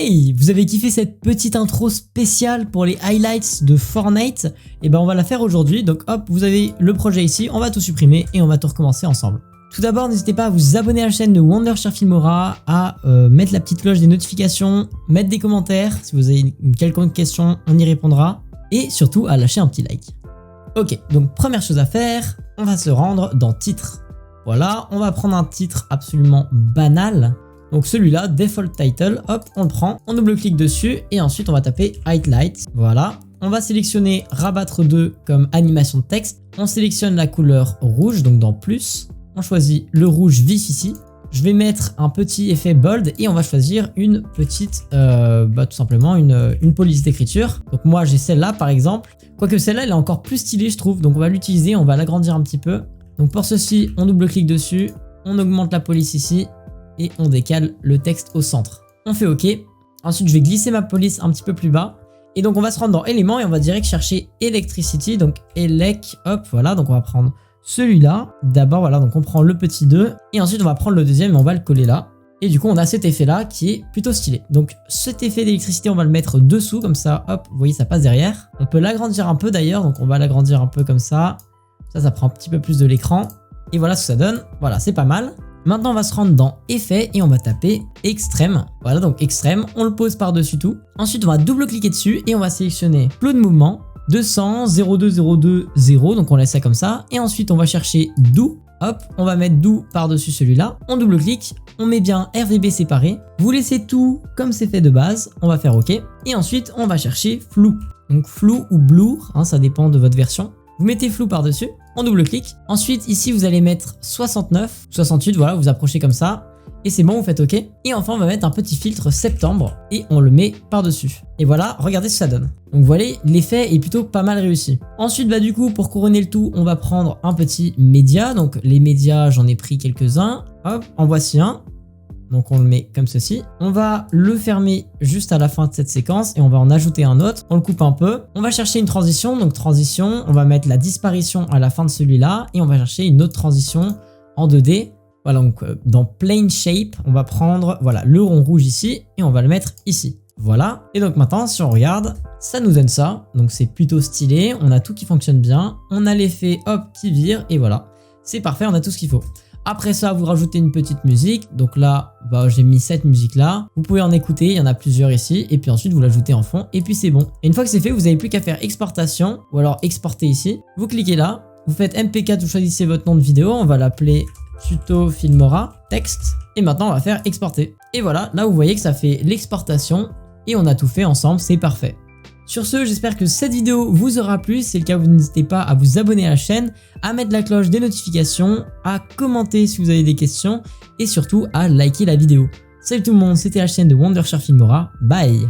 Hey, vous avez kiffé cette petite intro spéciale pour les highlights de Fortnite? Et ben on va la faire aujourd'hui, donc hop, vous avez le projet ici, on va tout supprimer et on va tout recommencer ensemble. Tout d'abord, n'hésitez pas à vous abonner à la chaîne de Wondershare Filmora, à mettre la petite cloche des notifications, mettre des commentaires, si vous avez une quelconque question, on y répondra, et surtout à lâcher un petit like. Ok, donc première chose à faire, on va se rendre dans titre. Voilà, on va prendre un titre absolument banal. Donc celui-là, Default Title, hop, on le prend, on double-clique dessus et ensuite on va taper Highlight, voilà. On va sélectionner Rabattre 2 comme animation de texte. On sélectionne la couleur rouge, donc dans plus. On choisit le rouge vif ici. Je vais mettre un petit effet bold et on va choisir une petite, tout simplement une police d'écriture. Donc moi j'ai celle-là par exemple. Quoique celle-là elle est encore plus stylée je trouve, donc on va l'utiliser, on va l'agrandir un petit peu. Donc pour ceci, on double-clique dessus, on augmente la police ici. Et on décale le texte au centre. On fait OK. Ensuite, je vais glisser ma police un petit peu plus bas. Et donc, on va se rendre dans éléments et on va direct chercher Electricity. Donc, Elec, hop, voilà. Donc, on va prendre celui-là. D'abord, voilà. Donc, on prend le petit 2. Et ensuite, on va prendre le deuxième et on va le coller là. Et du coup, on a cet effet-là qui est plutôt stylé. Donc, cet effet d'électricité, on va le mettre dessous. Comme ça, hop, vous voyez, ça passe derrière. On peut l'agrandir un peu d'ailleurs. Donc, on va l'agrandir un peu comme ça. Ça prend un petit peu plus de l'écran. Et voilà ce que ça donne. Voilà, c'est pas mal. Maintenant, on va se rendre dans Effets et on va taper Extrême. Voilà, donc Extrême, on le pose par-dessus tout. Ensuite, on va double-cliquer dessus et on va sélectionner Flow de mouvement 200, 02, 02, 0. Donc, on laisse ça comme ça. Et ensuite, on va chercher Do. Hop, on va mettre Do par-dessus celui-là. On double-clique, on met bien RGB séparé. Vous laissez tout comme c'est fait de base. On va faire OK. Et ensuite, on va chercher Flou. Donc, Flou ou Blur, hein, ça dépend de votre version. Vous mettez Flou par-dessus. On double-clique. Ensuite, ici, vous allez mettre 69, 68, voilà, vous approchez comme ça. Et c'est bon, vous faites OK. Et enfin, on va mettre un petit filtre septembre et on le met par-dessus. Et voilà, regardez ce que ça donne. Donc, vous voyez, l'effet est plutôt pas mal réussi. Ensuite, du coup, pour couronner le tout, on va prendre un petit média. Donc, les médias, j'en ai pris quelques-uns. Hop, en voici un. Donc on le met comme ceci. On va le fermer juste à la fin de cette séquence et on va en ajouter un autre. On le coupe un peu. On va chercher une transition. Donc transition, on va mettre la disparition à la fin de celui-là et on va chercher une autre transition en 2D. Voilà, donc dans Plane Shape, on va prendre voilà, le rond rouge ici et on va le mettre ici. Voilà. Et donc maintenant, si on regarde, ça nous donne ça. Donc c'est plutôt stylé. On a tout qui fonctionne bien. On a l'effet hop qui vire et voilà. C'est parfait, on a tout ce qu'il faut. Après ça, vous rajoutez une petite musique. Donc là, j'ai mis cette musique-là. Vous pouvez en écouter, il y en a plusieurs ici. Et puis ensuite, vous l'ajoutez en fond. Et puis c'est bon. Et une fois que c'est fait, vous n'avez plus qu'à faire exportation. Ou alors exporter ici. Vous cliquez là. Vous faites MP4, vous choisissez votre nom de vidéo. On va l'appeler Tuto Filmora. Texte. Et maintenant, on va faire exporter. Et voilà, là, vous voyez que ça fait l'exportation. Et on a tout fait ensemble, c'est parfait. Sur ce, j'espère que cette vidéo vous aura plu. Si c'est le cas, vous n'hésitez pas à vous abonner à la chaîne, à mettre la cloche des notifications, à commenter si vous avez des questions et surtout à liker la vidéo. Salut tout le monde, c'était la chaîne de Wondershare Filmora. Bye!